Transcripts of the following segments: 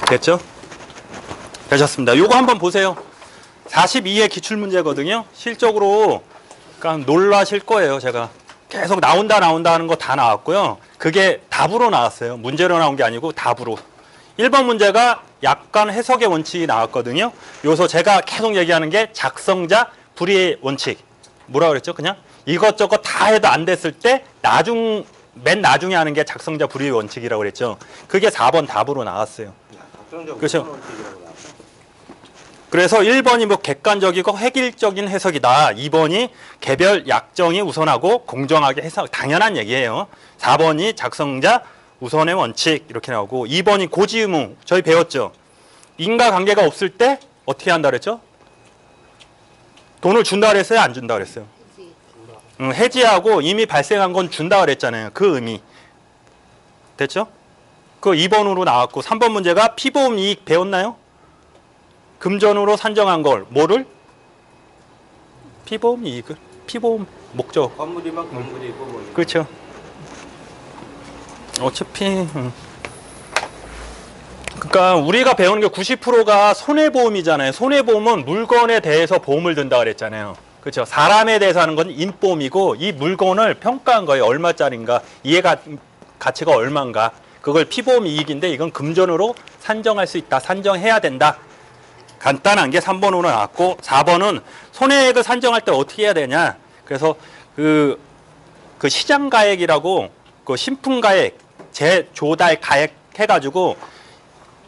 됐죠? 되셨습니다. 요거 한번 보세요. 42의 기출문제거든요. 실적으로 그러니까 놀라실 거예요. 제가 계속 나온다 하는 거 다 나왔고요. 그게 답으로 나왔어요. 문제로 나온 게 아니고 답으로. 1번 문제가 약간 해석의 원칙이 나왔거든요. 여기서 제가 계속 얘기하는 게 작성자 불이의 원칙. 뭐라 그랬죠? 그냥 이것저것 다 해도 안 됐을 때 맨 나중에 하는 게 작성자 불이의 원칙이라고 그랬죠. 그게 4번 답으로 나왔어요. 그렇죠? 그래서 1번이 뭐 객관적이고 획일적인 해석이다. 2번이 개별 약정이 우선하고 공정하게 해석. 당연한 얘기예요. 4번이 작성자 우선의 원칙 이렇게 나오고 2번이 고지의무. 저희 배웠죠. 인과관계가 없을 때 어떻게 한다 그랬죠? 돈을 준다 그랬어요? 안 준다 그랬어요? 해지하고 이미 발생한 건 준다 그랬잖아요. 그 의미. 됐죠? 그 2번으로 나왔고 3번 문제가 피보험 이익 배웠나요? 금전으로 산정한 걸 뭐를? 피보험 이익을? 피보험 목적. 건물이면 건물이고 뭐. 그렇죠. 어차피 그러니까 우리가 배우는 게 90%가 손해보험이잖아요. 손해보험은 물건에 대해서 보험을 든다 그랬잖아요. 그렇죠. 사람에 대해서 하는 건 인보험이고 이 물건을 평가한 거예요. 얼마짜리인가, 이해가 가치가 얼마인가. 그걸 피보험 이익인데 이건 금전으로 산정할 수 있다. 산정해야 된다. 간단한 게 3번으로 나왔고 4번은 손해액을 산정할 때 어떻게 해야 되냐. 그래서 그 시장가액이라고 그 신품가액, 재조달 가액 해가지고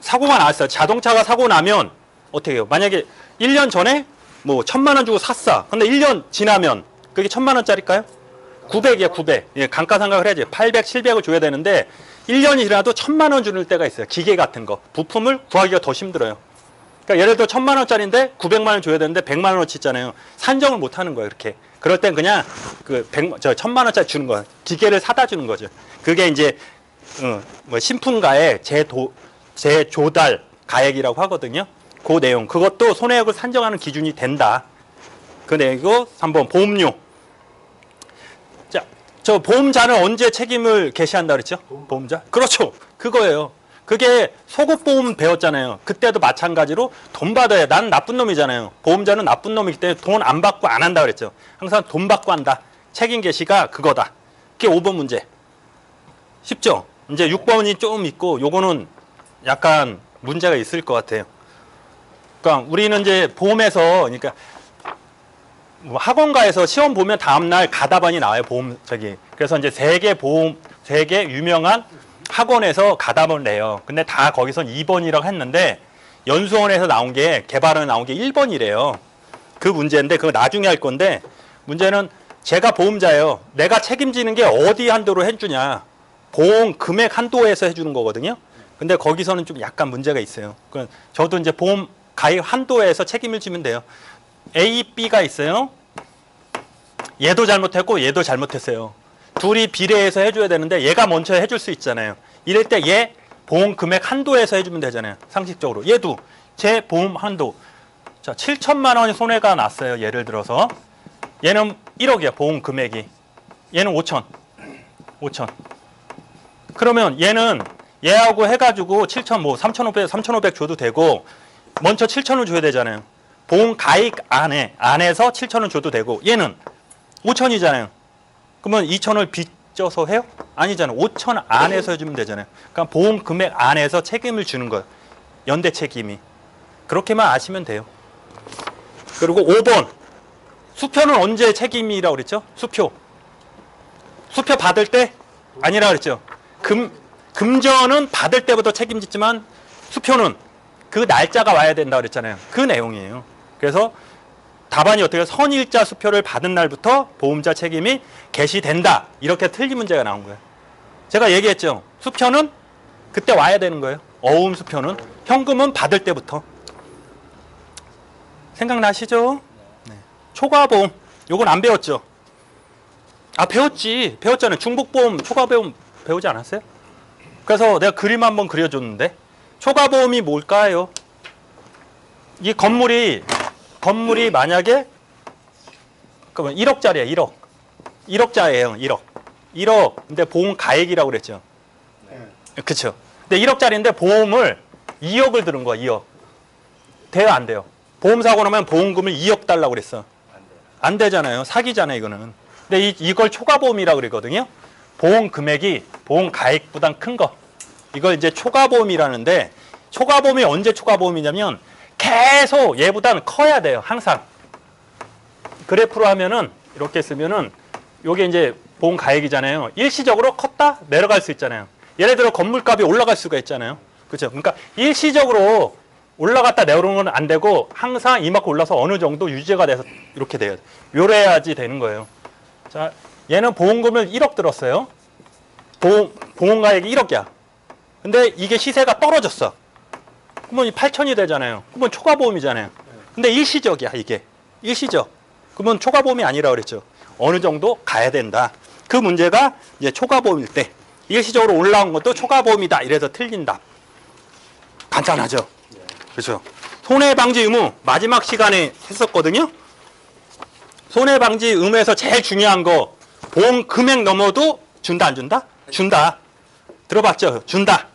사고가 났어요. 자동차가 사고 나면 어떻게 해요? 만약에 1년 전에 뭐 1,000만 원 주고 샀어. 근데 1년 지나면 그게 1,000만 원짜리일까요? 900이야, 900. 예, 감가상각을 해야지. 800, 700을 줘야 되는데 1년이 지나도 1,000만 원 주는 때가 있어요. 기계 같은 거. 부품을 구하기가 더 힘들어요. 그러니까 예를 들어 1,000만 원짜리인데 900만 원 줘야 되는데 100만 원어치 있잖아요. 산정을 못 하는 거예요, 이렇게. 그럴 땐 그냥 그 1,000만 원짜리 주는 거야. 기계를 사다 주는 거죠. 그게 이제 뭐 신품가액 재조달 가액이라고 하거든요. 그 내용. 그것도 손해액을 산정하는 기준이 된다. 그 내용이고 3번 보험료. 자, 저 보험자는 언제 책임을 개시한다 그랬죠? 보험자? 그렇죠. 그거예요. 그게 소급보험 배웠잖아요. 그때도 마찬가지로 돈 받아야. 난 나쁜 놈이잖아요. 보험자는 나쁜 놈이기 때문에 돈 안 받고 안 한다 그랬죠. 항상 돈 받고 한다. 책임 개시가 그거다. 그게 5번 문제. 쉽죠? 이제 6번이 좀 있고 요거는 약간 문제가 있을 것 같아요. 그러니까 우리는 이제 보험에서 그러니까 뭐 학원가에서 시험 보면 다음날 가답안이 나와요. 보험 그래서 이제 세계 유명한 학원에서 가답을 내요. 근데 다 거기선 2번이라고 했는데 연수원에서 나온 게 개발원에 나온 게 1번이래요. 그 문제인데 그거 나중에 할 건데 문제는 제가 보험자예요. 내가 책임지는 게 어디 한도로 해주냐. 보험 금액 한도에서 해주는 거거든요. 근데 거기서는 좀 약간 문제가 있어요. 저도 이제 보험 가입 한도에서 책임을 지면 돼요. A, B가 있어요. 얘도 잘못했고 얘도 잘못했어요. 둘이 비례해서 해줘야 되는데 얘가 먼저 해줄 수 있잖아요. 이럴 때 얘 보험 금액 한도에서 해주면 되잖아요. 상식적으로. 얘도 제 보험 한도. 자, 7천만 원이 손해가 났어요. 예를 들어서. 얘는 1억이야. 보험 금액이. 얘는 5천. 그러면 얘는 얘하고 해가지고 7천 뭐 3,500 줘도 되고 먼저 7천을 줘야 되잖아요. 보험 가입 안에서 7천을 줘도 되고 얘는 5천이잖아요. 그러면 2천을 빚져서 해요? 아니잖아요. 5천 안에서 해주면 되잖아요. 그러니까 보험 금액 안에서 책임을 주는 거예요. 연대 책임이. 그렇게만 아시면 돼요. 그리고 5번. 수표는 언제 책임이라고 그랬죠? 수표 받을 때 아니라 그랬죠. 금전은 받을 때부터 책임지지만 수표는 그 날짜가 와야 된다 그랬잖아요. 그 내용이에요. 그래서 답안이 어떻게 선일자 수표를 받은 날부터 보험자 책임이 개시된다. 이렇게 틀린 문제가 나온 거예요. 제가 얘기했죠. 수표는 그때 와야 되는 거예요. 어음 수표는. 현금은 받을 때부터. 생각나시죠? 네. 초과보험. 요건 안 배웠죠? 아, 배웠잖아요. 중복보험, 초과보험 배우지 않았어요? 그래서 내가 그림 한번 그려줬는데 초과보험이 뭘까요? 이 건물이 만약에 그러면 1억짜리야. 1억짜리예요. 1억. 근데 보험 가액이라고 그랬죠. 네. 그렇죠. 근데 1억짜리인데 보험을 2억을 들은 거야, 2억. 돼요, 안 돼요? 보험 사고 나면 보험금을 2억 달라고 그랬어. 안 되잖아요. 사기잖아요, 이거는. 근데 이걸 초과보험이라고 그러거든요. 보험 금액이 보험 가액보다 큰 거. 이걸 이제 초과보험이라는데, 초과보험이 언제 초과보험이냐면 계속 얘보다는 커야 돼요, 항상. 그래프로 하면은 이렇게 쓰면은 요게 이제 보험 가액이잖아요. 일시적으로 컸다 내려갈 수 있잖아요. 예를 들어 건물값이 올라갈 수가 있잖아요. 그렇죠? 그러니까 일시적으로 올라갔다 내려오는 건 안 되고 항상 이만큼 올라서 어느 정도 유지가 돼서 이렇게 돼요. 요래야지 되는 거예요. 자, 얘는 보험금을 1억 들었어요. 보험 가액이 1억이야. 근데 이게 시세가 떨어졌어. 그러면 8천이 되잖아요. 그러면 초과보험이잖아요. 근데 일시적이야, 이게. 일시적. 그러면 초과보험이 아니라 그랬죠. 어느 정도 가야 된다. 그 문제가 이제 초과보험일 때 일시적으로 올라온 것도 초과보험이다. 이래서 틀린다. 간단하죠. 그렇죠. 손해방지 의무 마지막 시간에 했었거든요. 손해방지 의무에서 제일 중요한 거 보험 금액 넘어도 준다 안 준다? 준다. 들어봤죠? 준다.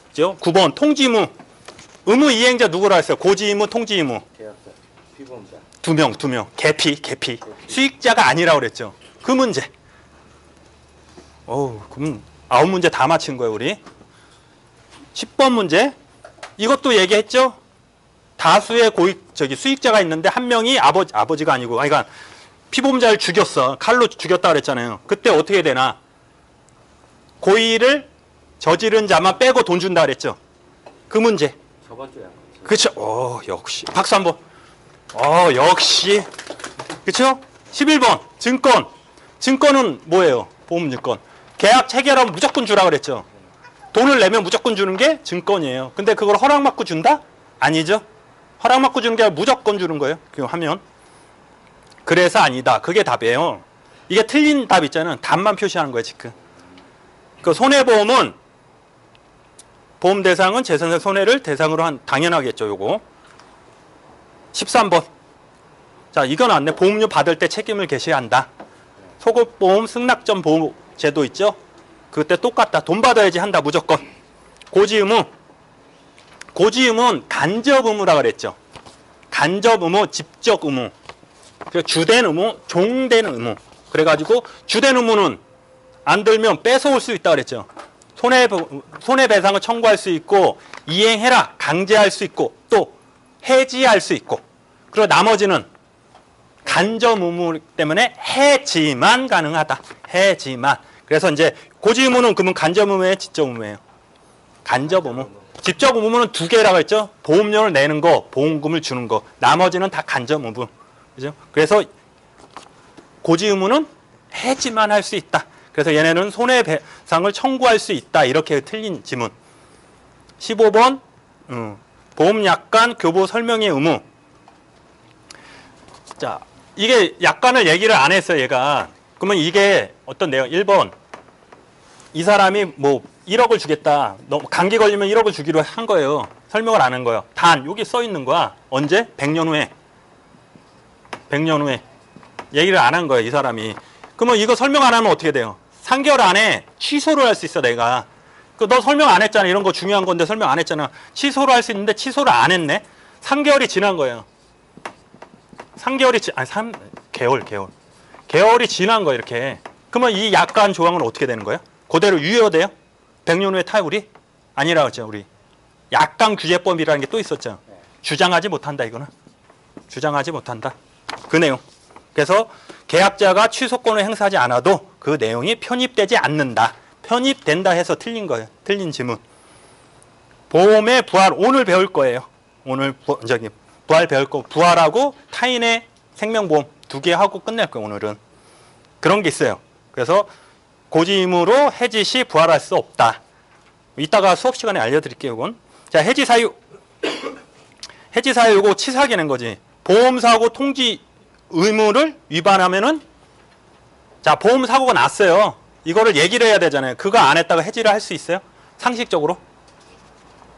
그죠? 9번 통지의무. 의무 이행자 누구라 했어요? 고지의무, 통지의무. 계약자, 피보험자. 두 명. 개피. 수익자가 아니라고 그랬죠. 그 문제. 그럼 9문제 다 맞힌 거예요, 우리. 10번 문제. 이것도 얘기했죠? 다수의 수익자가 있는데 한 명이 아버지가 아니고, 그러니까 피보험자를 죽였어. 칼로 죽였다 그랬잖아요. 그때 어떻게 되나? 고의를 저지른 자만 빼고 돈 준다 그랬죠. 그 문제. 저번 주에 그렇죠. 역시. 박수 한번. 역시. 그렇죠? 11번. 증권. 증권은 뭐예요? 보험증권. 계약 체결하면 무조건 주라 그랬죠. 돈을 내면 무조건 주는 게 증권이에요. 근데 그걸 허락받고 준다? 아니죠. 허락받고 주는 게 아니라 무조건 주는 거예요. 그거 하면. 그래서 아니다. 그게 답이에요. 이게 틀린 답 있잖아요. 답만 표시하는 거예요, 지금. 그 손해보험은 보험 대상은 재산의 손해를 대상으로 한 당연하겠죠, 요거. 13번. 자, 이건 안 돼. 보험료 받을 때 책임을 개시한다. 소급보험 승낙점 보험 제도 있죠? 그때 똑같다. 돈 받아야지 한다, 무조건. 고지의무. 고지의무는 간접 의무라 그랬죠. 간접 의무, 직접 의무. 주된 의무, 종된 의무. 그래가지고 주된 의무는 안 들면 뺏어올 수 있다 그랬죠. 손해배상을 청구할 수 있고 이행해라 강제할 수 있고 또 해지할 수 있고 그리고 나머지는 간접 의무 때문에 해지만 가능하다. 해지만. 그래서 이제 고지의무는 그러면 간접 의무예요, 직접 의무예요? 간접 의무. 직접 의무는 두 개라고 했죠. 보험료를 내는 거, 보험금을 주는 거. 나머지는 다 간접 의무. 그죠? 그래서 고지의무는 해지만 할 수 있다. 그래서 얘네는 손해배상을 청구할 수 있다. 이렇게 틀린 지문. 15번 보험약관 교부 설명의 의무. 자, 이게 약관을 얘기를 안 했어요, 얘가. 그러면 이게 어떤 내용? 1번 이 사람이 뭐 1억을 주겠다. 감기 걸리면 1억을 주기로 한 거예요. 설명을 안 한 거예요. 단 여기 써 있는 거야. 언제? 100년 후에. 100년 후에. 얘기를 안 한 거예요, 이 사람이. 그러면 이거 설명 안 하면 어떻게 돼요? 3개월 안에 취소를 할 수 있어, 내가. 너 설명 안 했잖아. 이런 거 중요한 건데 설명 안 했잖아. 취소를 할 수 있는데 취소를 안 했네. 3개월이 지난 거예요. 3개월이 지난 거예요, 이렇게. 그러면 이 약관 조항은 어떻게 되는 거예요? 그대로 유효돼요? 100년 후에 타율이? 아니라고 했죠, 우리. 약관 규제법이라는 게 또 있었죠. 주장하지 못한다, 이거는. 주장하지 못한다. 그 내용. 그래서 계약자가 취소권을 행사하지 않아도 그 내용이 편입되지 않는다. 편입된다 해서 틀린 거예요. 틀린 지문. 보험의 부활, 오늘 배울 거예요. 오늘 부활 배울 거. 부활하고 타인의 생명보험 두 개 하고 끝낼 거예요, 오늘은. 그런 게 있어요. 그래서 고지의무로 해지 시 부활할 수 없다. 이따가 수업 시간에 알려드릴게요, 이건. 자, 해지 사유. 해지 사유 이거 치사하게 낸 거지. 보험사고 통지 의무를 위반하면은, 자, 보험사고가 났어요. 이거를 얘기를 해야 되잖아요. 그거 안 했다가 해지를 할 수 있어요? 상식적으로?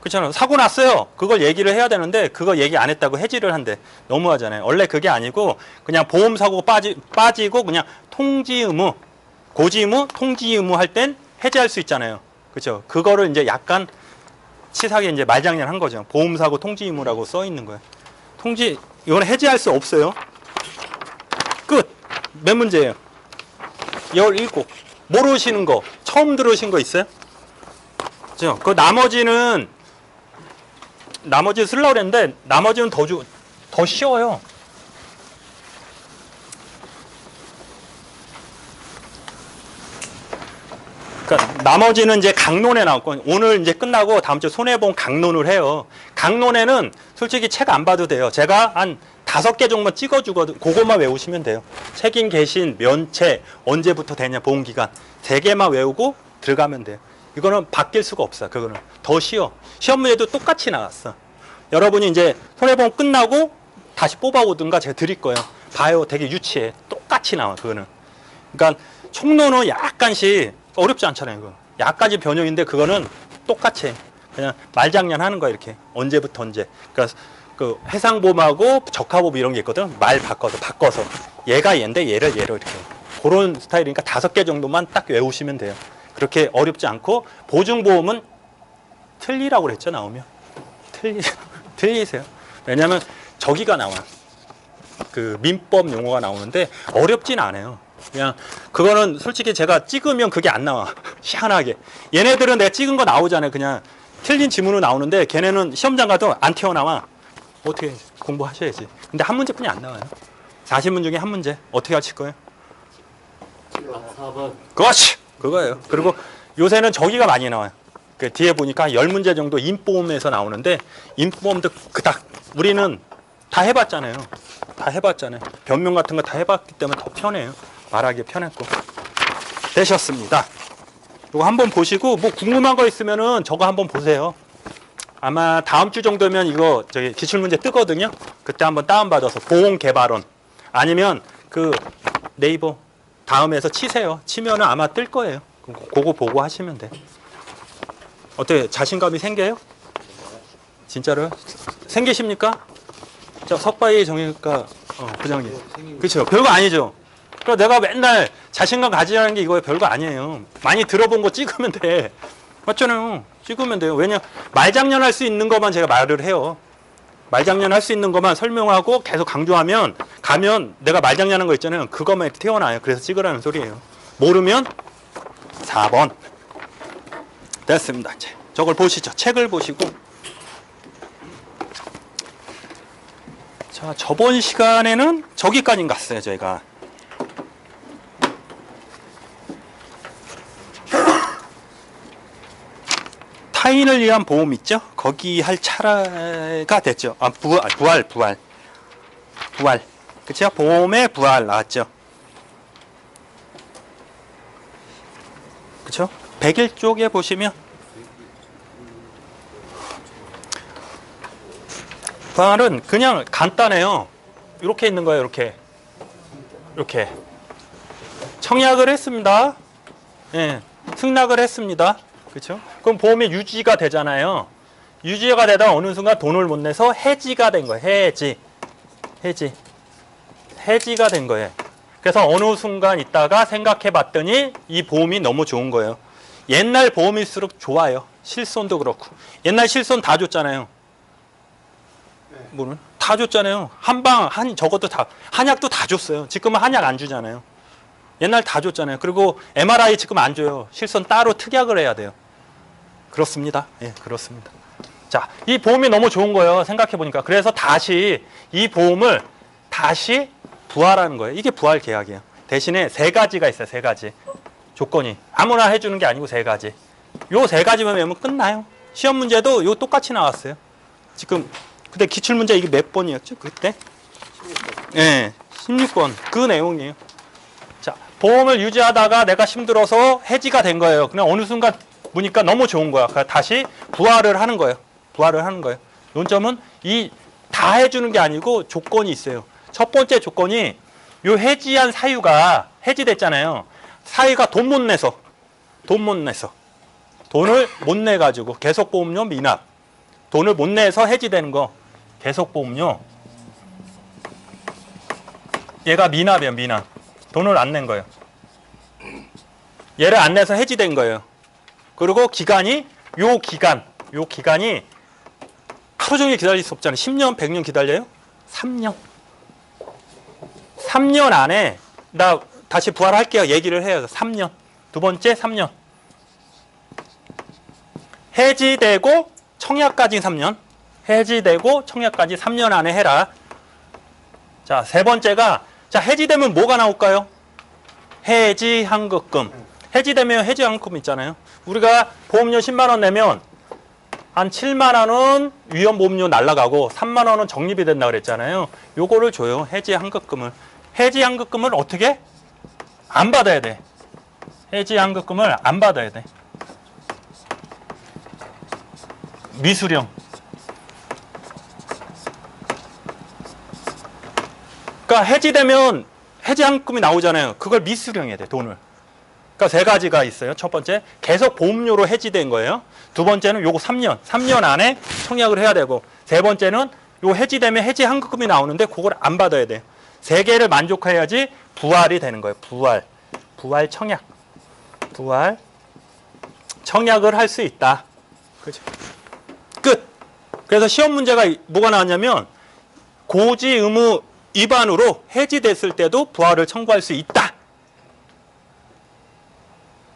그렇잖아요. 사고 났어요. 그걸 얘기를 해야 되는데 그거 얘기 안 했다고 해지를 한대. 너무하잖아요. 원래 그게 아니고 그냥 보험사고 빠지고 그냥 통지 의무, 고지 의무, 통지 의무 할 땐 해지할 수 있잖아요. 그렇죠? 그거를 이제 약간 치사하게 이제 말장난 한 거죠. 보험사고 통지 의무라고 써 있는 거예요. 통지, 이건 해지할 수 없어요. 끝. 몇 문제예요? 17. 모르시는 거, 처음 들으신 거 있어요? 그죠? 그 나머지는 쓰려고 그랬는데, 나머지는 더 쉬워요. 그러니까 나머지는 이제 강론에 나왔고, 오늘 이제 끝나고 다음 주 손해보험 강론을 해요. 강론에는 솔직히 책 안 봐도 돼요. 제가 한 5개 정도만 찍어주거든. 그것만 외우시면 돼요. 책임 개신, 면책, 언제부터 되냐, 보험기간. 3개만 외우고 들어가면 돼요. 이거는 바뀔 수가 없어. 그거는 더 쉬워. 시험 문제도 똑같이 나왔어. 여러분이 이제 손해보험 끝나고 다시 뽑아오든가 제가 드릴 거예요. 봐요. 되게 유치해. 똑같이 나와, 그거는. 그러니까 총론은 약간씩 어렵지 않잖아요. 이거. 약간씩 변형인데 그거는 똑같이 그냥 말장난 하는 거야. 이렇게 언제부터 언제. 그러니까 그 해상보험하고 적합보험 이런 게 있거든. 말 바꿔서 얘가 얘인데 얘를 이렇게 그런 스타일이니까 5개 정도만 딱 외우시면 돼요. 그렇게 어렵지 않고 보증보험은 틀리라고 그랬죠. 나오면 틀리세요. 왜냐하면 저기가 나와. 그 민법 용어가 나오는데 어렵진 않아요. 그냥 그거는 솔직히 제가 찍으면 그게 안 나와. 희한하게. 얘네들은 내가 찍은 거 나오잖아요. 그냥 틀린 지문으로 나오는데 걔네는 시험장 가도 안 튀어나와. 어떻게 공부하셔야지. 근데 한 문제뿐이 안 나와요. 40문 중에 한 문제. 어떻게 하실 거예요? 4번. 그렇지. 그거예요. 그리고 요새는 저기가 많이 나와요. 그 뒤에 보니까 10문제 정도 인보험에서 나오는데 인보험도 그닥 우리는 다 해봤잖아요. 변명 같은 거 다 해봤기 때문에 더 편해요. 말하기 편했고. 되셨습니다. 이거 한번 보시고 뭐 궁금한 거 있으면은 저거 한번 보세요. 아마 다음 주 정도면 이거 저기 기출문제 뜨거든요. 그때 한번 다운받아서 보험개발원 아니면 그 네이버 다음에서 치세요. 치면은 아마 뜰 거예요. 그거 보고 하시면 돼. 어떻게 자신감이 생겨요? 진짜로요? 생기십니까? 자, 석바이 정형외과 부장님. 그렇죠. 별거 아니죠. 그러니까 내가 맨날 자신감 가지라는 게 이거 별거 아니에요. 많이 들어본 거 찍으면 돼. 맞잖아요. 찍으면 돼요. 왜냐 말장난 할 수 있는 것만 제가 말을 해요. 말장난 할 수 있는 것만 설명하고 계속 강조하면 가면 내가 말장난한 거 있잖아요. 그것만 이렇게 튀어나와요. 그래서 찍으라는 소리예요. 모르면 4번. 됐습니다. 이제 저걸 보시죠. 책을 보시고. 자, 저번 시간에는 저기까지 갔어요. 저희가. 타인을 위한 보험 있죠? 거기 할 차례가 됐죠. 아, 부활. 그쵸? 보험의 부활 나왔죠. 그쵸? 101쪽에 보시면 부활은 그냥 간단해요. 이렇게 있는 거예요. 이렇게 청약을 했습니다. 예, 승낙을 했습니다. 그렇죠? 그럼 보험이 유지가 되잖아요. 유지가 되다가 어느 순간 돈을 못 내서 해지가 된 거예요. 해지가 된 거예요. 그래서 어느 순간 있다가 생각해 봤더니 이 보험이 너무 좋은 거예요. 옛날 보험일수록 좋아요. 실손도 그렇고. 옛날 실손 다 줬잖아요. 뭐는? 다 줬잖아요. 저것도 다, 한약도 다 줬어요. 지금은 한약 안 주잖아요. 옛날 다 줬잖아요. 그리고 MRI 지금 안 줘요. 실손 따로 특약을 해야 돼요. 그렇습니다. 예, 그렇습니다. 자, 이 보험이 너무 좋은 거예요. 생각해 보니까. 그래서 다시 이 보험을 다시 부활하는 거예요. 이게 부활 계약이에요. 대신에 3가지가 있어요. 3가지. 조건이. 아무나 해주는 게 아니고 3가지. 요 3가지만 외우면 끝나요. 시험 문제도 요 똑같이 나왔어요. 지금 그때 기출문제 이게 몇 번이었죠? 그때? 16번. 예, 16번. 그 내용이에요. 자, 보험을 유지하다가 내가 힘들어서 해지가 된 거예요. 그냥 어느 순간 보니까 너무 좋은 거야. 그러니까 다시 부활을 하는 거예요. 논점은 이 다 해주는 게 아니고 조건이 있어요. 첫 번째 조건이 요 해지한 사유가 해지됐잖아요. 사유가 돈 못 내서 돈을 못 내 가지고 계속보험료 미납. 돈을 못 내서 해지되는 거 계속보험료. 얘가 미납이에요. 미납. 돈을 안 낸 거예요. 얘를 안 내서 해지된 거예요. 그리고 기간이 요 기간 요 기간이 하루 종일 기다릴 수 없잖아요. 10년, 100년 기다려요? 3년. 3년 안에 나 다시 부활할게요. 얘기를 해요. 3년. 두 번째 3년. 해지되고 청약까지 3년. 해지되고 청약까지 3년 안에 해라. 자, 세 번째가 자, 해지되면 뭐가 나올까요? 해지환급금. 해지되면 해지환급금 있잖아요. 우리가 보험료 10만 원 내면 한 7만 원은 위험보험료 날라가고 3만 원은 적립이 된다 그랬잖아요. 요거를 줘요. 해지환급금을. 해지환급금을 어떻게? 안 받아야 돼. 해지환급금을 안 받아야 돼. 미수령. 그러니까 해지되면 해지환급금이 나오잖아요. 그걸 미수령해야 돼, 돈을. 그러니까 세 가지가 있어요. 첫 번째, 계속 보험료로 해지된 거예요. 두 번째는 요거 3년. 3년 안에 청약을 해야 되고. 세 번째는 요 해지되면 해지환급금이 나오는데 그걸 안 받아야 돼요. 세 개를 만족해야지 부활이 되는 거예요. 부활. 부활 청약. 부활 청약을 할 수 있다. 그죠? 끝. 그래서 시험 문제가 뭐가 나왔냐면 고지 의무 위반으로 해지됐을 때도 부활을 청구할 수 있다.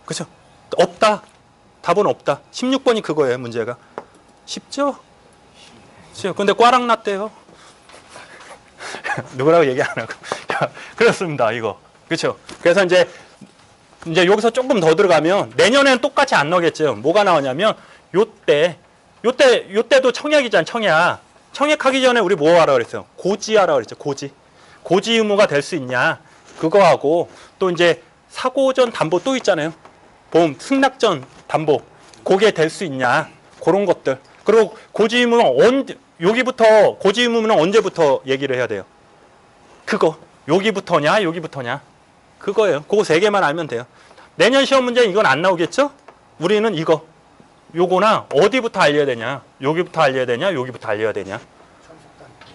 그죠? 없다. 답은 없다. 16번이 그거예요, 문제가. 쉽죠? 쉽죠. 근데 꽈랑 났대요. 누구라고 얘기 안 하고. 그렇습니다, 이거. 그렇죠? 그래서 이제 여기서 조금 더 들어가면 내년에는 똑같이 안 나오겠죠. 뭐가 나오냐면 요때도 청약이잖아, 청약. 청약하기 전에 우리 뭐 하라 그랬어요? 고지하라 그랬죠, 고지. 고지 의무가 될 수 있냐. 그거하고 또 이제 사고 전 담보 또 있잖아요. 보험, 승낙 전 담보. 그게 될 수 있냐. 그런 것들. 그리고 고지 의무는 여기부터 고지 의무는 언제부터 얘기를 해야 돼요? 그거. 여기부터냐, 여기부터냐. 그거예요. 그거 세 개만 알면 돼요. 내년 시험 문제는 이건 안 나오겠죠? 우리는 이거. 요거나 어디부터 알려야 되냐. 여기부터 알려야 되냐, 여기부터 알려야 되냐.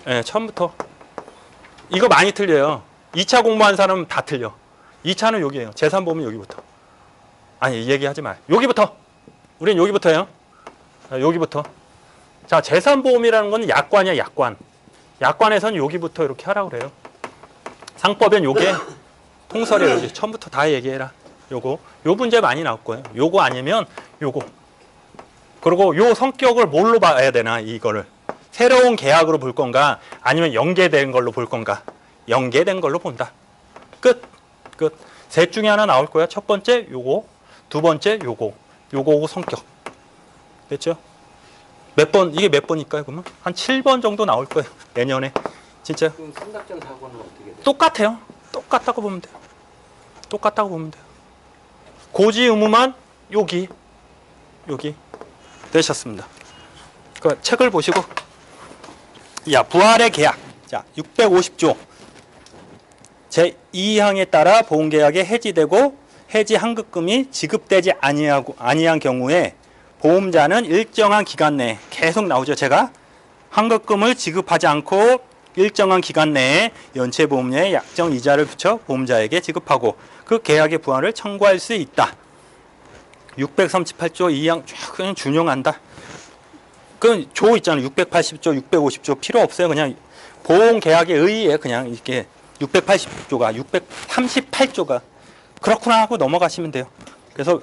네, 처음부터. 이거 많이 틀려요. 2차 공부한 사람은 다 틀려. 2차는 여기예요. 재산보험은 여기부터. 아니, 얘기하지 마요. 여기부터. 우린 여기부터예요. 여기부터. 자, 재산보험이라는 건 약관이야, 약관. 약관에서는 여기부터 이렇게 하라고 그래요. 상법엔 요게 통설이에요. 여기. 처음부터 다 얘기해라. 요거. 요 문제 많이 나올 거예요. 요거 아니면 요거. 그리고 요 성격을 뭘로 봐야 되나, 이거를. 새로운 계약으로 볼 건가, 아니면 연계된 걸로 볼 건가. 연계된 걸로 본다. 끝. 끝. 셋 중에 하나 나올 거야. 첫 번째 요거, 두 번째 요거. 요거고 성격. 됐죠? 몇 번, 이게 몇 번일까요, 그러면? 한 7번 정도 나올 거예요. 내년에. 진짜. 그럼 승낙전 사고는 어떻게 돼요? 똑같아요. 똑같다고 보면 돼요. 똑같다고 보면 돼요. 고지 의무만 여기. 되셨습니다. 그 책을 보시고. 야, 부활의 계약. 자, 650조. 제2항에 따라 보험계약이 해지되고 해지환급금이 지급되지 아니한 경우에 보험자는 일정한 기간 내에 계속 나오죠. 제가 환급금을 지급하지 않고 일정한 기간 내에 연체보험료의 약정 이자를 붙여 보험자에게 지급하고 그 계약의 부활을 청구할 수 있다. 638조 2항 쭉 그냥 준용한다. 그 조 있잖아요. 680조, 650조 필요 없어요. 그냥 보험계약에 의해 그냥 이렇게 680조가 638조가 그렇구나 하고 넘어가시면 돼요. 그래서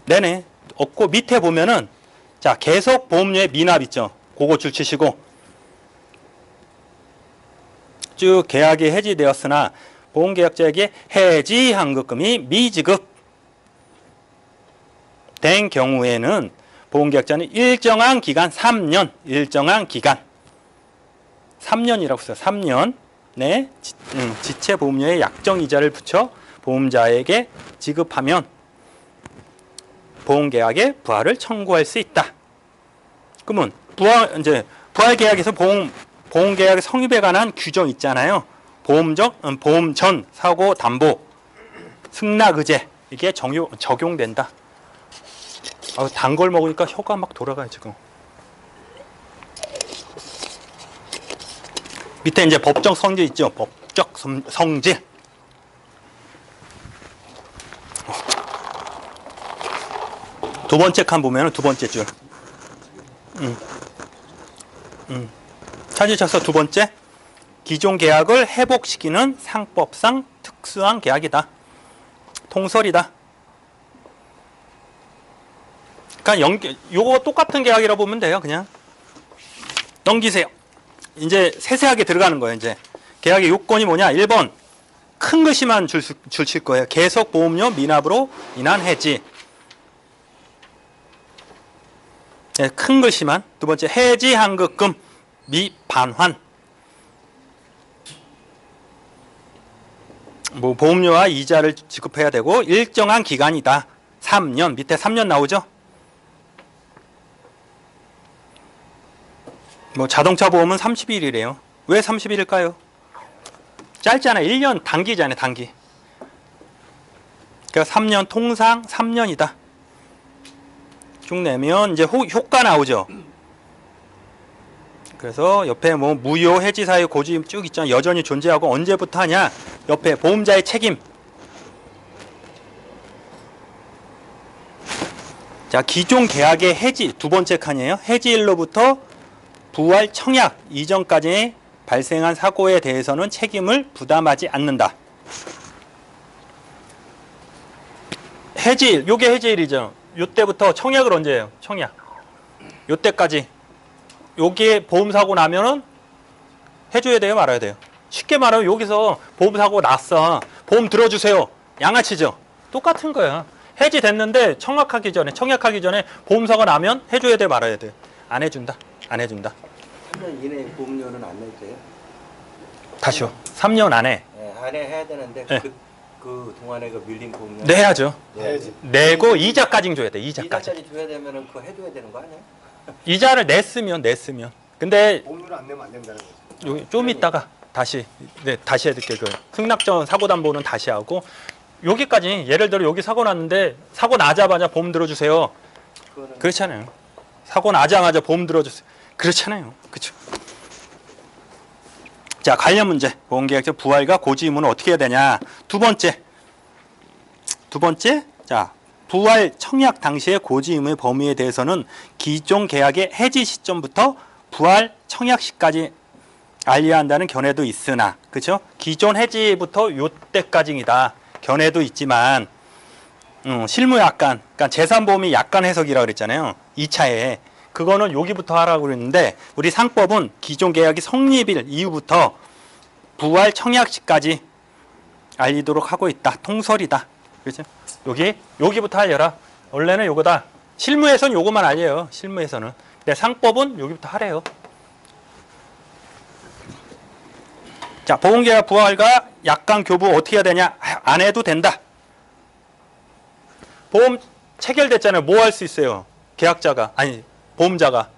네네 없고 밑에 보면은 자 계속 보험료의 미납 있죠. 그거 줄 치시고 쭉 계약이 해지되었으나 보험계약자에게 해지환급금이 미지급 된 경우에는 보험계약자는 일정한 기간 3년 일정한 기간 3년이라고 써요. 3년 내 지체보험료의 약정이자를 붙여 보험자에게 지급하면 보험계약의 부활을 청구할 수 있다. 그러면 부활계약에서 보험계약의 성립에 관한 규정 있잖아요. 보험 전 사고 담보 승낙의제 이게 적용된다. 단 걸 먹으니까 혀가 막 돌아가요 지금. 밑에 이제 법적 성질 있죠. 법적 성질. 두 번째 칸 보면 두 번째 줄. 찾으셔서 두 번째, 기존 계약을 회복시키는 상법상 특수한 계약이다. 통설이다. 그러니까 요거 똑같은 계약이라 보면 돼요. 그냥 넘기세요. 이제 세세하게 들어가는 거예요. 이제 계약의 요건이 뭐냐? 1번 큰 글씨만 줄칠 거예요. 계속 보험료 미납으로 인한 해지. 네, 큰 글씨만. 두 번째, 해지 환급금 미반환. 뭐 보험료와 이자를 지급해야 되고 일정한 기간이다. 3년. 밑에 3년 나오죠? 뭐 자동차 보험은 30일이래요. 왜 30일일까요? 짧잖아요. 1년 단기잖아요. 단기. 그러니까 3년, 통상 3년이다. 쭉 내면 이제 효과 나오죠. 그래서 옆에 뭐 무효 해지 사유 고지임 쭉 있잖아요. 여전히 존재하고 언제부터 하냐? 옆에 보험자의 책임. 자, 기존 계약의 해지 두 번째 칸이에요. 해지일로부터 부활 청약 이전까지 발생한 사고에 대해서는 책임을 부담하지 않는다. 해지일, 요게 해지일이죠. 요때부터 청약을 언제 해요? 청약. 요때까지. 여기에 보험사고 나면은 해줘야 돼요? 말아야 돼요? 쉽게 말하면 여기서 보험사고 났어. 보험 들어주세요. 양아치죠? 똑같은 거야. 해지됐는데 청약하기 전에 보험사고 나면 해줘야 돼? 말아야 돼? 안 해준다. 안 해준다. 3년 이내에 보험료는 안 내도 돼요? 다시요. 3년 안에. 네, 안에 해야 되는데 네. 그 동안에 그 밀린 보험료 내야죠. 내야지. 내고 이자까지 줘야 돼. 이자까지. 이자까지 줘야 되면은 그거 해줘야 되는 거 아니야? 이자를 냈으면. 근데 보험료를 안 내면 안 된다는 거죠. 좀 있다가 다시 다시 해드릴게요. 그 승낙전 사고담보는 다시 하고 여기까지 예를 들어 여기 사고 났는데 사고 나자마자 보험 들어주세요. 그거는 그렇잖아요. 사고 나자마자 보험 들어주세요. 그렇잖아요. 그렇죠. 자, 관련 문제. 보험계약서 부활과 고지 의무는 어떻게 해야 되냐? 두 번째. 자, 부활 청약 당시의 고지 의무의 범위에 대해서는 기존 계약의 해지 시점부터 부활 청약 시까지 알려야 한다는 견해도 있으나, 그렇죠? 기존 해지부터 요때까지이다. 견해도 있지만 실무 약관, 그러니까 재산보험이 약관 해석이라고 그랬잖아요. 2차에. 그거는 여기부터 하라고 그랬는데 우리 상법은 기존 계약이 성립일 이후부터 부활 청약 시까지 알리도록 하고 있다. 통설이다. 그렇죠? 여기부터 알려라. 원래는 요거다. 실무에서는 요것만 알려요. 실무에서는. 근데 상법은 여기부터 하래요. 자, 보험계약 부활과 약관 교부 어떻게 해야 되냐? 안 해도 된다. 보험 체결됐잖아요. 뭐 할 수 있어요? 계약자가, 아니 보험자가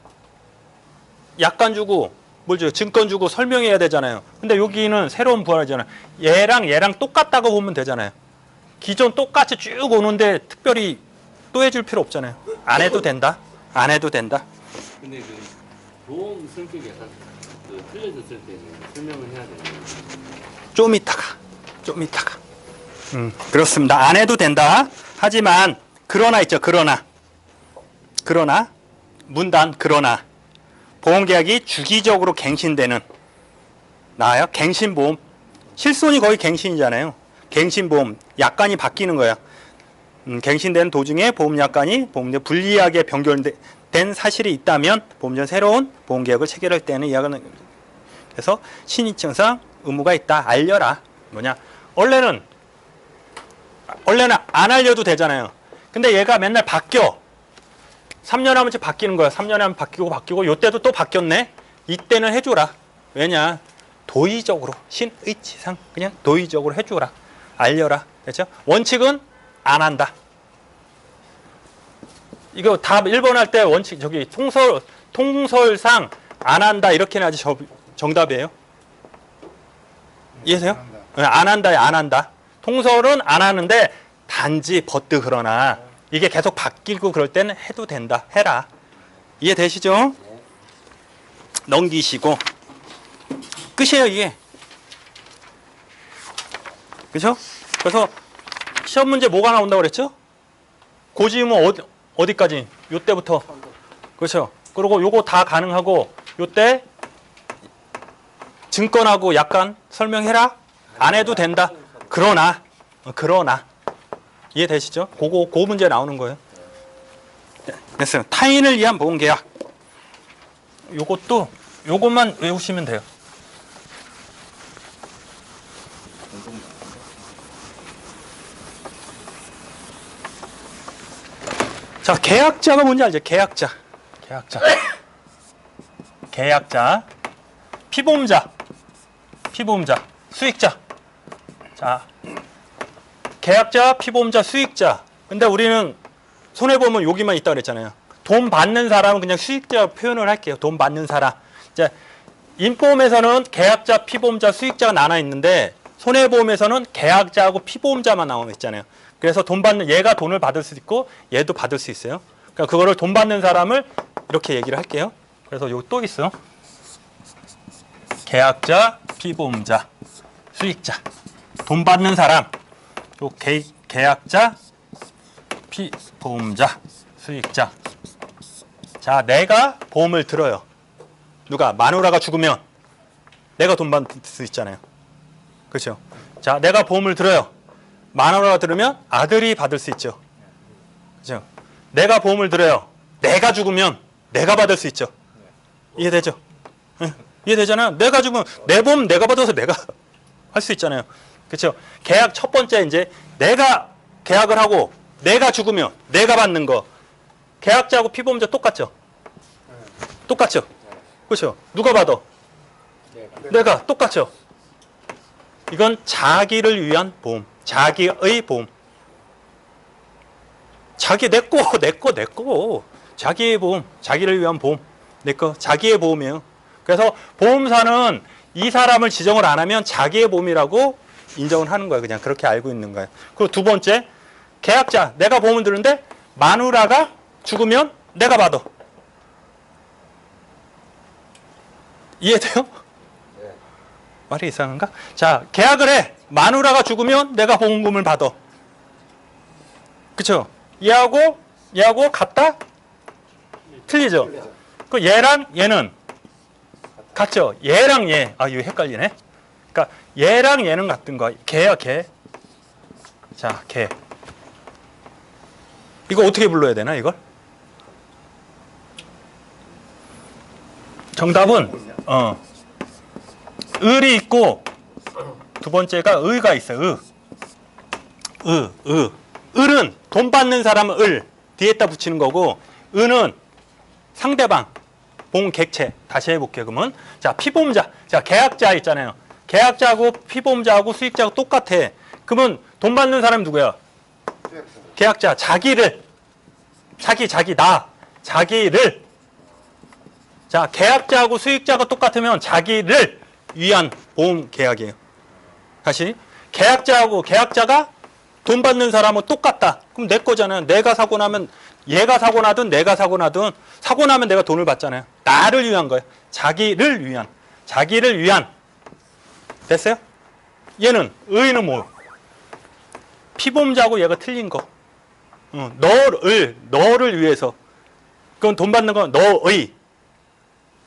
약관 주고 뭘 줘요? 증권 주고 설명해야 되잖아요. 근데 여기는 새로운 부활이잖아요. 얘랑 똑같다고 보면 되잖아요. 기존 똑같이 쭉 오는데 특별히 또 해줄 필요 없잖아요. 안 해도 된다. 안 해도 된다. 근데 그 보험 승격에서 그 틀려졌을 때는 설명을 해야 되는 좀 이따가. 그렇습니다. 안 해도 된다. 하지만 그러나 있죠. 그러나 문단 그러나 보험계약이 주기적으로 갱신되는 나아요. 갱신보험. 실손이 거의 갱신이잖아요. 갱신보험. 약관이 바뀌는 거야. 갱신되는 도중에 보험약관이 보험료 불리하게 변경된 사실이 있다면 보험자 새로운 보험계약을 체결할 때는 이하는 그래서 신의청상 의무가 있다. 알려라. 뭐냐? 원래는 안 알려도 되잖아요. 근데 얘가 맨날 바뀌어. 3년 하면 바뀌는 거야. 3년에 하면 바뀌고 요때도 또 바뀌었네. 이때는 해줘라. 왜냐? 도의적으로 신의치상 그냥 도의적으로 해줘라. 알려라. 그렇죠? 원칙은 안 한다. 이거 답 1번 할 때 원칙 저기 통설상 안 한다 이렇게 해야지 정답이에요. 이해하세요? 안 한다. 통설은 안 하는데 단지 버트 그러나 이게 계속 바뀌고 그럴 때는 해도 된다. 해라. 이해되시죠? 넘기시고 끝이에요 이게. 그렇죠? 그래서 시험 문제 뭐가 나온다고 그랬죠? 고지 의무 어디까지? 요때부터. 그렇죠? 그리고 요거 다 가능하고 요때 증권하고 약관 설명해라? 안 해도 된다. 그러나 이해되시죠? 그 문제 나오는 거예요. 네, 됐어요. 타인을 위한 보험계약. 요것만 외우시면 돼요. 자, 계약자가 뭔지 알죠? 계약자. 피보험자, 수익자. 자, 계약자, 피보험자, 수익자. 근데 우리는 손해보험은 여기만 있다 그랬잖아요. 돈 받는 사람은 그냥 수익자 표현을 할게요. 돈 받는 사람. 이제 인보험에서는 계약자, 피보험자, 수익자가 나눠 있는데 손해보험에서는 계약자하고 피보험자만 나와 있잖아요. 그래서 돈 받는 얘가 돈을 받을 수 있고 얘도 받을 수 있어요. 그러니까 그거를 돈 받는 사람을 이렇게 얘기를 할게요. 그래서 여기 또 있어요. 계약자, 피보험자, 수익자. 돈 받는 사람. 요 계약자, 피보험자, 수익자. 자, 내가 보험을 들어요. 누가? 마누라가 죽으면 내가 돈 받을 수 있잖아요. 그렇죠? 자, 내가 보험을 들어요. 마누라가 들으면 아들이 받을 수 있죠. 그렇죠? 내가 보험을 들어요. 내가 죽으면 내가 받을 수 있죠. 이해되죠? 응. 이해되잖아요. 내가 죽으면 내 보험 내가 받아서 내가 할 수 있잖아요. 그렇죠? 계약 첫 번째 이제 내가 계약을 하고 내가 죽으면 내가 받는 거. 계약자하고 피보험자 똑같죠? 똑같죠? 그렇죠? 누가 받아? 내가 똑같죠? 이건 자기를 위한 보험. 자기의 보험. 자기 내 거. 자기의 보험. 자기를 위한 보험. 내 거. 자기의 보험이에요. 그래서 보험사는 이 사람을 지정을 안 하면 자기의 보험이라고 인정을 하는 거예요. 그냥 그렇게 알고 있는 거예요. 그리고 두 번째, 계약자. 내가 보험을 드는데 마누라가 죽으면 내가 받아. 이해돼요? 네. 말이 이상한가? 자, 계약을 해. 마누라가 죽으면 내가 보험금을 받아. 그쵸? 얘하고 같다? 틀리죠? 그 얘랑 얘는 같죠? 얘랑 얘. 아, 이거 헷갈리네. 그러니까 얘랑 얘는 같은 거야. 걔야, 걔. 자, 걔. 이거 어떻게 불러야 되나, 이걸? 정답은 을이 있고 두 번째가 의가 있어요. 을은 돈 받는 사람은 을 뒤에다 붙이는 거고 의는 상대방 보험 객체. 다시 해볼게요. 그러면 자, 피보험자. 자, 계약자 있잖아요. 계약자하고 피보험자하고 수익자하고 똑같아. 그러면 돈 받는 사람이 누구야? 계약자. 자기를 자, 계약자하고 수익자가 똑같으면 자기를 위한 보험 계약이에요. 다시 계약자하고 계약자가 돈 받는 사람은 똑같다. 그럼 내 거잖아요. 내가 사고 나면 얘가 사고 나든 내가 사고 나든 사고 나면 내가 돈을 받잖아요. 나를 위한 거예요. 자기를 위한. 됐어요? 얘는 의는 뭐? 피보험자하고 얘가 틀린 거. 너를 위해서. 그건 돈 받는 건 너의.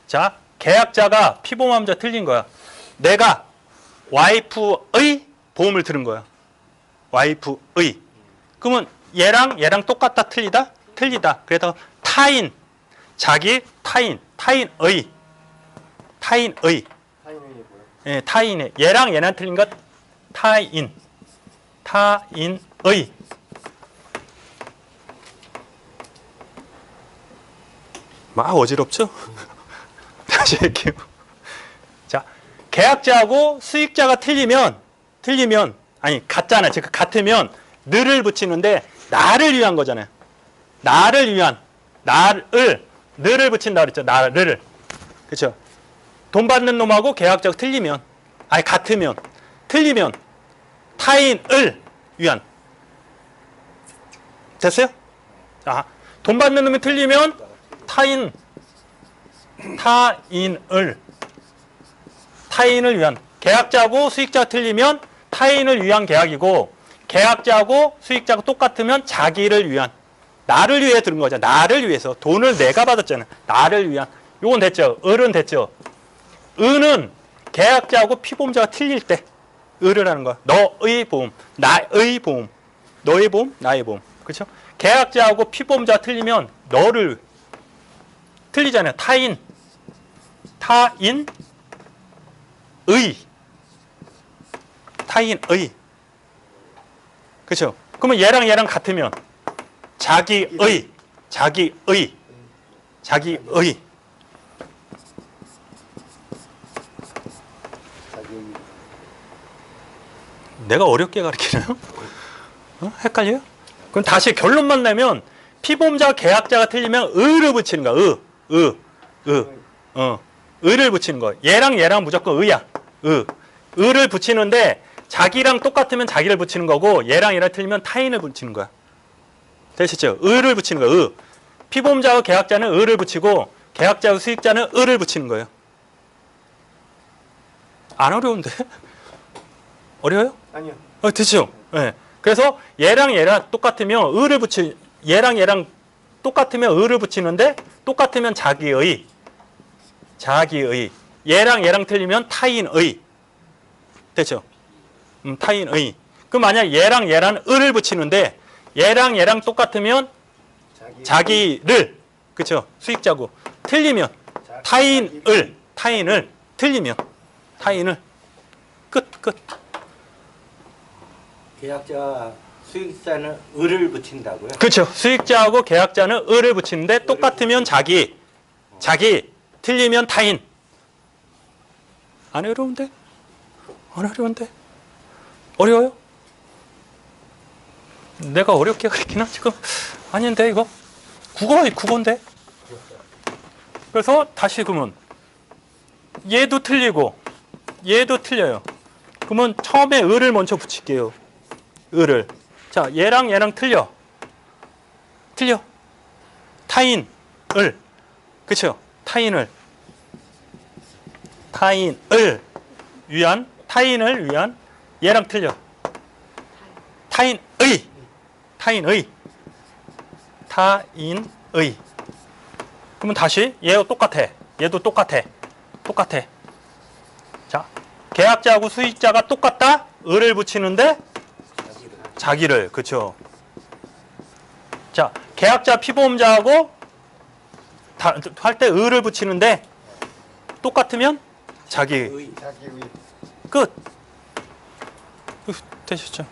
자, 계약자가 피보험자 틀린 거야. 내가 와이프의 보험을 들은 거야. 와이프의. 그러면 얘랑 똑같다, 틀리다? 틀리다. 그래서 타인, 자기, 타인의. 타인이 뭐야? 예, 타인의. 얘랑 얘랑 틀린 것 타인의. 막 어지럽죠? 다시 할게요. 자, 계약자하고 수익자가 틀리면 아니 같잖아. 즉 같으면 늘을 붙이는데 나를 위한 거잖아요. 늘을 붙인다 그랬죠. 나를. 그렇죠? 돈 받는 놈하고 계약자가 틀리면 틀리면 타인을 위한. 됐어요? 아, 돈 받는 놈이 틀리면 타인을 위한. 계약자하고 수익자가 틀리면 타인을 위한 계약이고 계약자하고 수익자가 똑같으면 자기를 위한. 나를 위해 들은 거죠. 나를 위해서. 돈을 내가 받았잖아요. 나를 위한. 요건 됐죠. 을은 됐죠. 은은 계약자하고 피보험자가 틀릴 때 을을 하는 거야. 너의 보험, 나의 보험. 너의 보험, 나의 보험. 그렇죠? 계약자하고 피보험자가 틀리면 너를 틀리잖아요. 타인의. 타인의. 그렇죠? 그러면 얘랑 얘랑 같으면 자기의. 자기 내가 어렵게 가르치나요? 헷갈려요? 그럼 다시 결론만 내면 피보험자와 계약자가 틀리면 의를 붙이는 거야. 의를 붙이는 거. 얘랑 얘랑 무조건 의야. 의를 붙이는데 자기랑 똑같으면 자기를 붙이는 거고 얘랑 얘랑 틀리면 타인을 붙이는 거야. 되시죠? 의를 붙이는 거야. 피보험자와 계약자는 의를 붙이고 계약자와 수익자는 의를 붙이는 거예요. 안 어려운데? 어려워요? 아니요. 됐죠? 네. 그래서 얘랑 얘랑 똑같으면 의를 얘랑 얘랑 똑같으면 의를 붙이는데 똑같으면 자기의. 얘랑 얘랑 틀리면 타인의. 됐죠? 타인의. 그럼 만약 얘랑 얘랑 의를 붙이는데 얘랑 얘랑 똑같으면 자기를. 그렇죠? 수익자고. 틀리면 타인을 틀리면 타인을. 끝. 계약자 수익자는 을을 붙인다고요? 그렇죠. 수익자하고 계약자는 을을 붙이는데 똑같으면 자기, 틀리면 타인. 안 어려운데? 어려워요? 내가 어렵게 가르치나 지금? 아닌데 이거? 국어인데? 그래서 다시 그러면 얘도 틀리고 얘도 틀려요. 그러면 처음에 을을 먼저 붙일게요. 을을. 자, 얘랑 얘랑 틀려. 타인을. 그쵸? 타인을 위한 얘랑 틀려. 타인의. 그러면 다시 얘도 똑같아. 자, 계약자하고 수익자가 똑같다. 을을 붙이는데 자기를. 그쵸? 자, 계약자 피보험자하고 할 때 을을 붙이는데 똑같으면 자기. 끝. 되셨죠?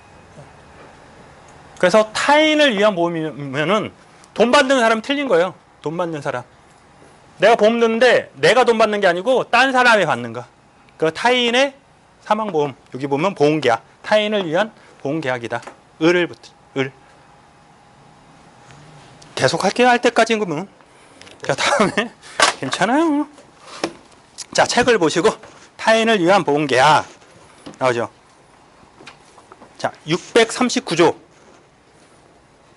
그래서 타인을 위한 보험이면은 돈 받는 사람이 틀린 거예요. 돈 받는 사람. 내가 보험 드는데 내가 돈 받는 게 아니고 딴 사람이 받는 거. 그 타인의 사망보험. 여기 보면 보험계약. 타인을 위한 보험계약이다. 을을 붙이. 을. 계속 할게요. 할 때까지인 거면. 자, 다음에 괜찮아요. 자, 책을 보시고 타인을 위한 보험계약 나오죠. 자, 639조.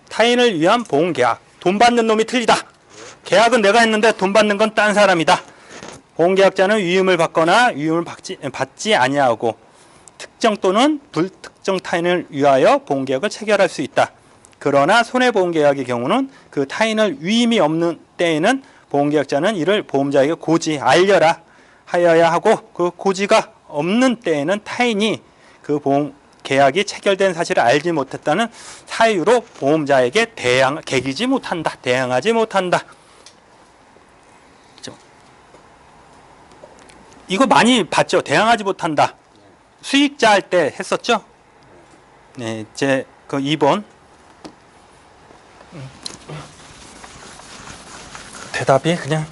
타인을 위한 보험계약. 돈 받는 놈이 틀리다. 계약은 내가 했는데 돈 받는 건 딴 사람이다. 보험계약자는 위임을 받거나 위임을 받지 아니하고 특정 또는 불특정 타인을 위하여 보험계약을 체결할 수 있다. 그러나 손해보험계약의 경우는 그 타인을 위임이 없는 때에는 보험계약자는 이를 보험자에게 고지 알려라 하여야 하고 그 고지가 없는 때에는 타인이 그 보험계약이 체결된 사실을 알지 못했다는 사유로 보험자에게 개기지 못한다. 대항하지 못한다. 이거 많이 봤죠? 대항하지 못한다. 수익자 할 때 했었죠? 네, 이제 그 2번. 대답이 그냥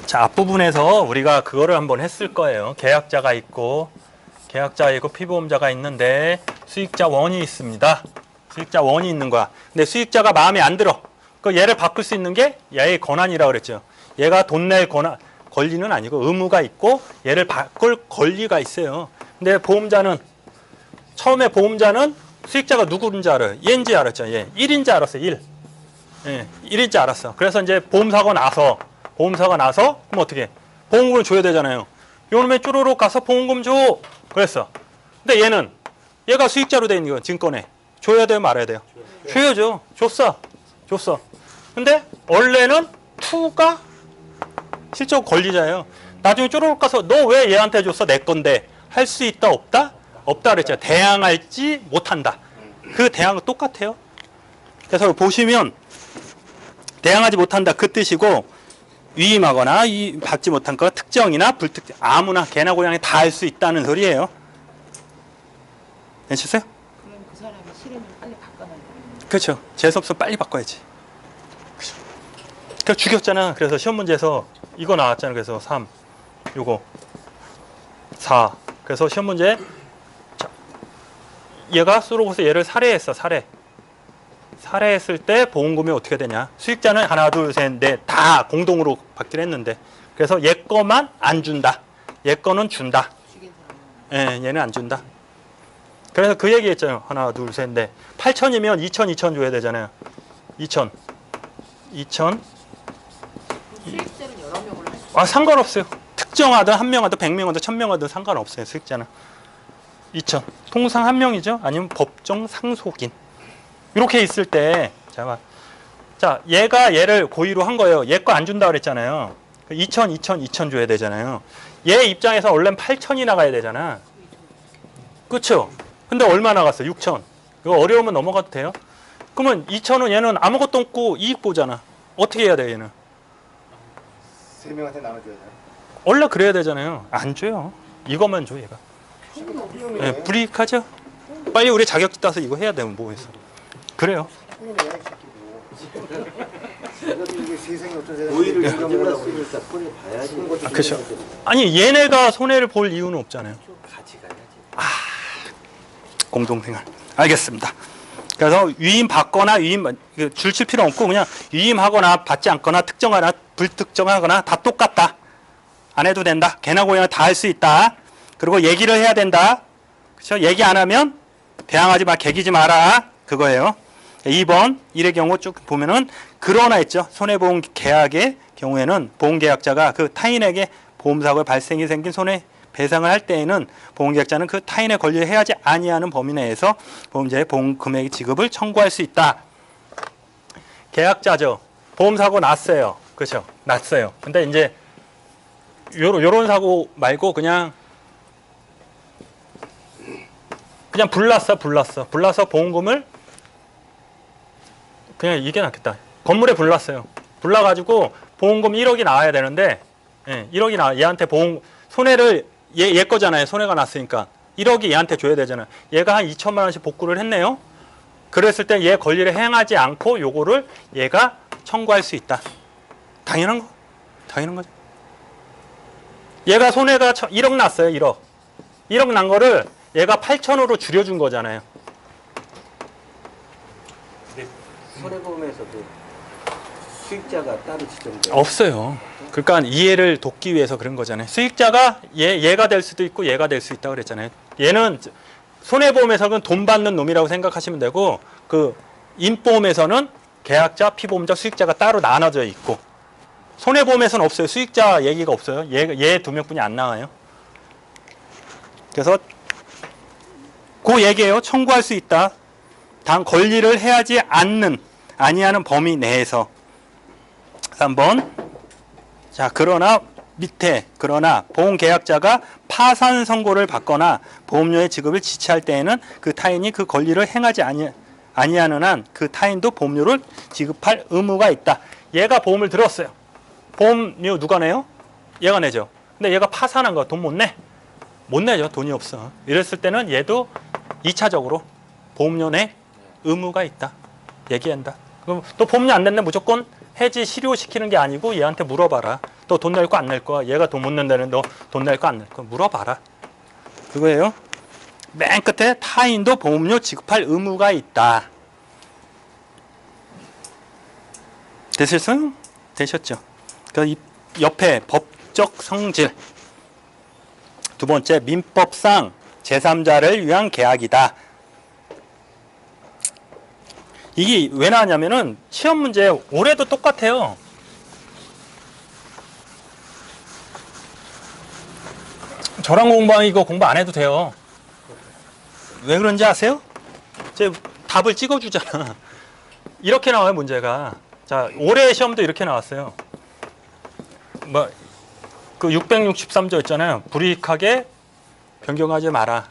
자, 앞부분에서 우리가 그거를 한번 했을 거예요. 계약자가 있고 피보험자가 있는데 수익자 원이 있습니다. 수익자 원이 있는 거야. 근데 수익자가 마음에 안 들어. 그 얘를 바꿀 수 있는 게 얘의 권한이라고 그랬죠. 얘가 돈 낼 권리는 아니고 의무가 있고 얘를 바꿀 권리가 있어요. 근데 처음에 보험자는 수익자가 누구인지 알아요. 얘인지 알았죠. 얘 1인지 알았어요. 1. 예, 1인지 알았어. 그래서 이제 보험사고 나서 그럼 어떻게? 보험금을 줘야 되잖아요. 요놈의 쭈루룩 가서 보험금 줘. 그랬어. 근데 얘는 얘가 수익자로 된 이거 증권에 줘야 돼요, 말아야 돼요? 줘야죠. 줬어. 근데 원래는 투가 실적 권리자예요. 나중에 쪼르륵 가서 너 왜 얘한테 줬어? 내 건데. 할 수 있다, 없다? 없다 그랬죠. 대항할지 못한다. 그 대항은 똑같아요. 그래서 보시면 대항하지 못한다 그 뜻이고, 위임하거나 받지 못한 거 특정이나 불특정 아무나 개나 고양이 다 할 수 있다는 소리예요. 되셨어요? 그럼 그 사람이 싫으면 빨리 바꿔놔야 돼. 그렇죠. 재수없으면 빨리 바꿔야지. 그렇죠. 그러니까 죽였잖아. 그래서 시험 문제에서 이거 나왔잖아. 그래서 3, 요거 4. 그래서 시험 문제 얘가 쏘로고서 얘를 살해했어. 살해했을 때 보험금이 어떻게 되냐? 수익자는 하나, 둘, 셋, 넷 다 공동으로 받기로 했는데, 그래서 얘 거만 안 준다. 얘 거는 준다. 죽인 사람은. 예, 얘는 안 준다. 그래서 그 얘기 했잖아요. 하나, 둘, 셋, 넷. 8천이면 2천 줘야 되잖아요. 2천. 수익자는 여러 명을 할 수. 아, 상관없어요. 특정하든 한 명 하든 100명 하든 1000명 하든 상관없어요. 수익자는. 2천. 통상 한 명이죠. 아니면 법정 상속인. 이렇게 있을 때, 자, 얘가 얘를 고의로 한 거예요. 얘 거 안 준다 그랬잖아요. 2천 줘야 되잖아요. 얘 입장에서 원래는 8천이 나가야 되잖아. 그렇죠? 근데 얼마 나갔어? 6천. 이거 어려우면 넘어가도 돼요? 그러면 2천은 얘는 아무것도 없고 이익 보잖아. 어떻게 해야 돼, 얘는? 세 명한테 나눠줘야 돼요. 원래 그래야 되잖아요. 안 줘요. 이것만 줘, 얘가. 네, 불이익하죠? 빨리 우리 자격증 따서 이거 해야 되면 뭐 했어? 그래요. 형님이야 이 새끼도. 이게 세상이 어떤 세상이 오히려 인정을 하고 가져갔으니까 손해 봐야지. 그렇죠. 아니 얘네가 손해를 볼 이유는 없잖아요. 같이 가야지. 공동생활. 알겠습니다. 그래서 위임 받거나 줄칠 필요 없고 그냥 위임하거나 받지 않거나 특정하거나 불특정하거나 다 똑같다. 안 해도 된다. 개나 고양이 다 할 수 있다. 그리고 얘기를 해야 된다. 그렇죠? 얘기 안 하면 대항하지 마, 개기지 마라. 그거예요. 2번 1의 경우 쭉 보면은 그러나 있죠. 손해보험 계약의 경우에는 보험계약자가 그 타인에게 보험사고 발생이 생긴 손해 배상을 할 때에는 보험계약자는 그 타인의 권리를 해하지 아니하는 범위 내에서 보험자의 보험 금액 지급을 청구할 수 있다. 계약자죠. 보험사고 났어요. 그렇죠. 났어요. 근데 이제 요런 사고 말고 그냥 불났어. 보험금을 그냥 이게 낫겠다. 건물에 불났어요. 불나가지고 보험금 1억이 나와야 되는데, 1억이 얘한테 손해를 얘 거잖아요. 손해가 났으니까 1억이 얘한테 줘야 되잖아요. 얘가 한 2천만 원씩 복구를 했네요. 그랬을 때 얘 권리를 행하지 않고 요거를 얘가 청구할 수 있다. 당연한 거죠. 얘가 손해가 1억 났어요. 1억 난 거를 얘가 8천으로 줄여준 거잖아요. 손해보험에서도 수익자가 따로 지정돼요. 없어요. 그러니까 이해를 돕기 위해서 그런 거잖아요. 수익자가 얘가 될 수도 있고 얘가 될 수 있다고 그랬잖아요. 얘는 손해보험에서는 돈 받는 놈이라고 생각하시면 되고, 그 임보험에서는 계약자, 피보험자, 수익자가 따로 나눠져 있고, 손해보험에서는 없어요. 수익자 얘기가 없어요. 얘 두 명뿐이 안 나와요. 그래서 그 얘기예요. 청구할 수 있다. 단 권리를 해하지 아니하는 범위 내에서. 3번. 자, 그러나 보험계약자가 파산 선고를 받거나 보험료의 지급을 지체할 때에는 그 타인이 그 권리를 행하지 아니하는 한 그 타인도 보험료를 지급할 의무가 있다. 얘가 보험을 들었어요. 보험료 누가 내요? 얘가 내죠. 근데 얘가 파산한 거 돈 못 내? 못 내죠. 돈이 없어. 이랬을 때는 얘도 2차적으로 보험료 내 의무가 있다. 얘기한다. 그럼 또 보험료 안 냈네 무조건 해지 실효시키는 게 아니고 얘한테 물어봐라. 너 돈 낼 거 안 낼 거야? 얘가 돈 못 낸다는 너 돈 낼 거 안 낼 거야? 물어봐라. 그거예요. 맨 끝에 타인도 보험료 지급할 의무가 있다. 되셨어요? 되셨죠? 그 옆에 법적 성질. 두 번째, 민법상 제3자를 위한 계약이다. 이게 왜 나왔냐면은 시험 문제 올해도 똑같아요. 저랑 공부하면 이거 공부 안 해도 돼요. 왜 그런지 아세요? 제 답을 찍어주잖아. 이렇게 나와요, 문제가. 자, 올해 시험도 이렇게 나왔어요. 뭐, 그 663조였잖아요. 불이익하게 변경하지 마라.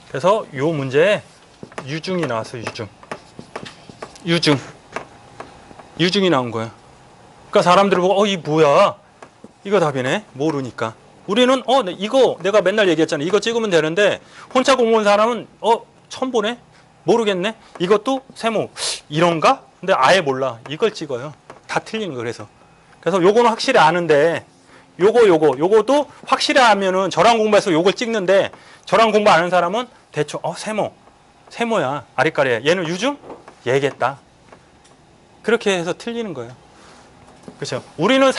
그래서 요 문제에 유중이 나왔어요, 유중이 나온 거예요. 그러니까 사람들이 보고, 이 뭐야? 이거 답이네? 모르니까. 우리는, 이거 내가 맨날 얘기했잖아. 이거 찍으면 되는데, 혼자 공부한 사람은, 처음 보네? 모르겠네? 이것도 세모. 이런가? 근데 아예 몰라. 이걸 찍어요. 다 틀리는 거, 그래서. 그래서 요거는 확실히 아는데, 요것도 확실히 하면은 저랑 공부해서 요걸 찍는데, 저랑 공부 안 하는 사람은 대충, 세모야. 아리까리야. 얘는 유중? 얘겠다. 그렇게 해서 틀리는 거예요. 그렇죠? 우리는